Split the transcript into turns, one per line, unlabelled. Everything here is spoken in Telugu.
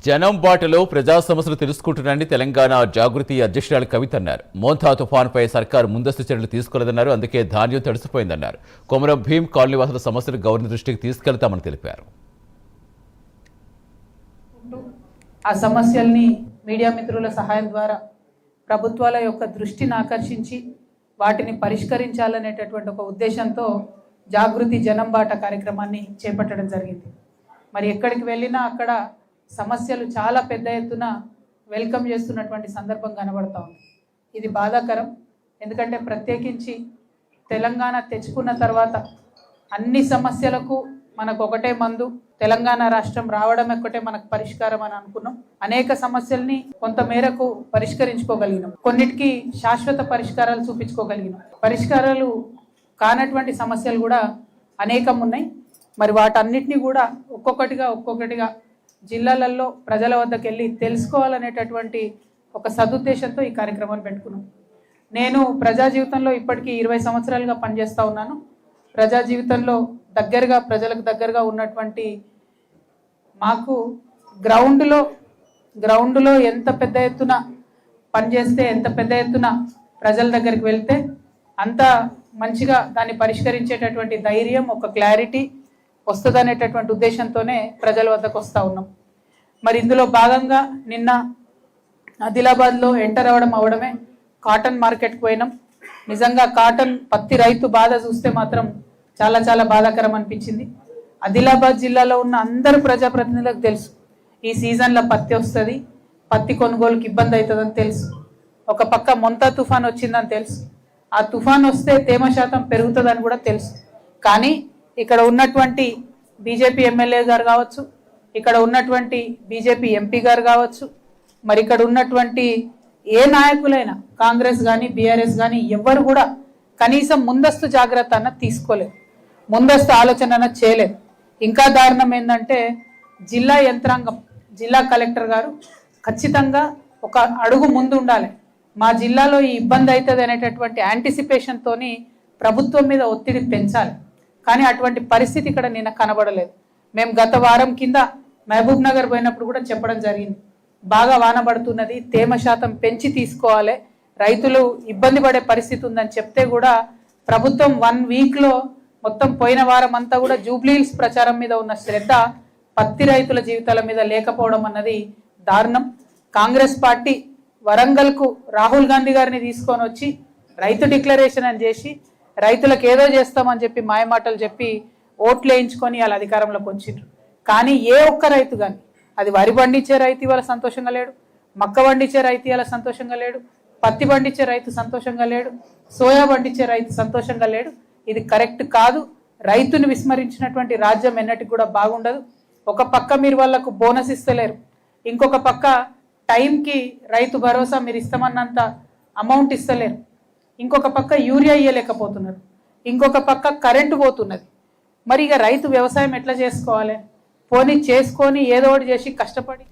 జనం బాటలో ప్రజా సమస్యలు తెలుసుకుంటున్నారని తెలంగాణ జాగృతి అధ్యక్షురాలు కవిత అన్నారు. మోంతా తుఫానుపై సర్కారు ముందస్తు చర్యలు తీసుకోలేదన్నారు. అందుకే ధాన్యం తడిసిపోయిందన్నారు. కొమరం భీం కాలనీవాసుల సమస్యలు గవర్నర్ దృష్టికి తీసుకెళ్తామని తెలిపారు.
ఆ సమస్యల్ని మీడియా మిత్రుల సహాయం ద్వారా ప్రభుత్వాల యొక్క దృష్టిని ఆకర్షించి వాటిని పరిష్కరించాలనేటటువంటి ఒక ఉద్దేశంతో జాగృతి జనం బాట కార్యక్రమాన్ని చేపట్టడం జరిగింది. మరి ఎక్కడికి వెళ్ళినా అక్కడ సమస్యలు చాలా పెద్ద ఎత్తున వెల్కమ్ చేస్తున్నటువంటి సందర్భం కనబడతా ఉంది. ఇది బాధాకరం. ఎందుకంటే ప్రత్యేకించి తెలంగాణ తెచ్చుకున్న తర్వాత అన్ని సమస్యలకు మనకు ఒకటే మందు, తెలంగాణ రాష్ట్రం రావడం ఒక్కటే మనకు పరిష్కారం అని అనుకున్నాం. అనేక సమస్యల్ని కొంత మేరకు పరిష్కరించుకోగలిగినాం, కొన్నిటికి శాశ్వత పరిష్కారాలు చూపించుకోగలిగినాం. పరిష్కారాలు కానటువంటి సమస్యలు కూడా అనేకం ఉన్నాయి. మరి వాటన్నిటినీ కూడా ఒక్కొక్కటిగా జిల్లాలలో ప్రజల వద్దకు వెళ్ళి తెలుసుకోవాలనేటటువంటి ఒక సదుద్దేశంతో ఈ కార్యక్రమాన్ని పెట్టుకున్నాం. నేను ప్రజా జీవితంలో ఇప్పటికీ 20 సంవత్సరాలుగా పనిచేస్తూ ఉన్నాను. ప్రజా జీవితంలో ప్రజలకు దగ్గరగా ఉన్నటువంటి మాకు గ్రౌండ్లో ఎంత పెద్ద ఎత్తున పనిచేస్తే, ఎంత పెద్ద ఎత్తున ప్రజల దగ్గరికి వెళ్తే అంత మంచిగా దాన్ని పరిష్కరించేటటువంటి ధైర్యం, ఒక క్లారిటీ వస్తుందనేటటువంటి ఉద్దేశంతోనే ప్రజల వద్దకు వస్తూ ఉన్నాం. మరి ఇందులో భాగంగా నిన్న ఆదిలాబాద్లో ఎంటర్ అవడమే కాటన్ మార్కెట్కి పోయినాం. నిజంగా పత్తి రైతు బాధ చూస్తే మాత్రం చాలా చాలా బాధాకరం అనిపించింది. ఆదిలాబాద్ జిల్లాలో ఉన్న అందరు ప్రజాప్రతినిధులకు తెలుసు ఈ సీజన్లో పత్తి వస్తుంది, పత్తి కొనుగోలుకి ఇబ్బంది అవుతుందని తెలుసు. ఒక పక్క మొంతా తుఫాన్ వచ్చిందని తెలుసు. ఆ తుఫాన్ వస్తే తేమ శాతం పెరుగుతుందని కూడా తెలుసు. కానీ ఇక్కడ ఉన్నటువంటి బీజేపీ ఎమ్మెల్యే గారు కావచ్చు, ఇక్కడ ఉన్నటువంటి బీజేపీ ఎంపీ గారు కావచ్చు, మరి ఇక్కడ ఉన్నటువంటి ఏ నాయకులైనా కాంగ్రెస్ కానీ బీఆర్ఎస్ కానీ ఎవ్వరు కూడా కనీసం ముందస్తు జాగ్రత్త అన్న తీసుకోలేదు, ముందస్తు ఆలోచన అన్న చేయలేదు. ఇంకా దారుణం ఏంటంటే జిల్లా యంత్రాంగం, జిల్లా కలెక్టర్ గారు ఖచ్చితంగా ఒక అడుగు ముందు ఉండాలి. మా జిల్లాలో ఈ ఇబ్బంది అవుతుంది అనేటటువంటి యాంటిసిపేషన్తోని ప్రభుత్వం మీద ఒత్తిడి పెంచాలి. కానీ అటువంటి పరిస్థితి ఇక్కడ నిన్న కనబడలేదు. మేము గత వారం కింద మహబూబ్ నగర్ పోయినప్పుడు కూడా చెప్పడం జరిగింది, బాగా వాన పడుతున్నది, తేమ శాతం పెంచి తీసుకోవాలి, రైతులు ఇబ్బంది పడే పరిస్థితి ఉందని చెప్తే కూడా ప్రభుత్వం 1 వీక్లో మొత్తం పోయిన వారం అంతా కూడా జూబ్లీహిల్స్ ప్రచారం మీద ఉన్న శ్రద్ధ పత్తి రైతుల జీవితాల మీద లేకపోవడం అన్నది దారుణం. కాంగ్రెస్ పార్టీ వరంగల్కు రాహుల్ గాంధీ గారిని తీసుకొని వచ్చి రైతు డిక్లరేషన్ అని చేసి రైతులకు ఏదో చేస్తామని చెప్పి మాయమాటలు చెప్పి ఓట్లు వేయించుకొని వాళ్ళ అధికారంలోకి వచ్చిండ్రు. కానీ ఏ ఒక్క రైతు కానీ, అది వరి పండించే రైతు ఇవాళ సంతోషంగా లేడు, మక్క పండించే రైతు ఇవాళ సంతోషంగా లేడు, పత్తి పండించే రైతు సంతోషంగా లేడు, సోయా పండించే రైతు సంతోషంగా లేడు. ఇది కరెక్ట్ కాదు. రైతుని విస్మరించినటువంటి రాజ్యం ఎన్నటికి కూడా బాగుండదు. ఒక పక్క మీరు వాళ్ళకు బోనస్ ఇస్తలేరు, ఇంకొక పక్క టైంకి రైతు భరోసా మీరు ఇస్తామన్నంత అమౌంట్ ఇస్తలేరు, ఇంకొక పక్క యూరియా ఇయ్యలేకపోతున్నారు, ఇంకొక పక్క కరెంటు పోతున్నది. మరి ఇక రైతు వ్యవసాయం ఎట్లా చేసుకోవాలి? పోనీ చేసుకొని ఏదో ఒకటి చేసి కష్టపడి